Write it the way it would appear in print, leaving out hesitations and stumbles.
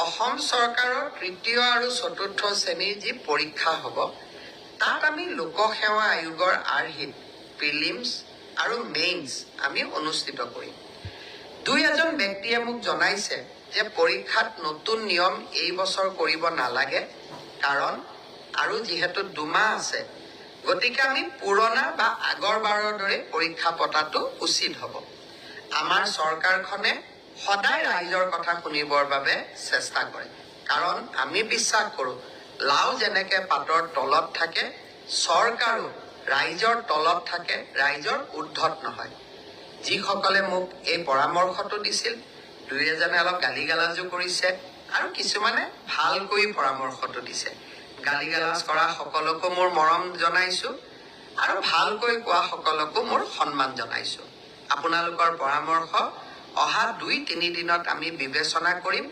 অসম চৰকাৰৰ তৃতীয় আৰু চতুৰ্থ শ্ৰেণীৰ যি পৰীক্ষা হ'ব তাত আমি লোকসেৱা আয়োগৰ আৰ্হিত প্ৰিলিমছ আৰু মেইনছ আমি অনুষ্ঠিত কৰিম। দুই এজন ব্যক্তিয়ে মোক জনাইছে যে পৰীক্ষাত নতুন নিয়ম এই বছৰ কৰিব নালাগে, কাৰণ আৰু যিহেতু 2 মাহ আছে, গতিকে আমি পুৰণা বা আগৰবাৰৰ দৰে পৰীক্ষা পতাটো উচিত হ'ব। আমাৰ চৰকাৰখনে সদায় ৰাইজৰ কথা শুনিবৰ বাবে চেষ্টা কৰে, কাৰণ আমি বিশ্বাস কৰোঁ লাও যেনেকৈ পাতৰ তলত থাকে, চৰকাৰো ৰাইজৰ তলত থাকে, ৰাইজৰ ঊৰ্ধত নহয়। যিসকলে মোক এই পৰামৰ্শটো দিছিল, দুই এজনে অলপ গালি গালাজো কৰিছে আৰু কিছুমানে ভালকৈ পৰামৰ্শটো দিছে। গালি গালাজ কৰা সকলকো মোৰ মৰম জনাইছোঁ আৰু ভালকৈ কোৱা সকলকো মোৰ সন্মান জনাইছোঁ। আপোনালোকৰ পৰামৰ্শ অহা 2-3 দিনত আমি বিবেচনা কৰিম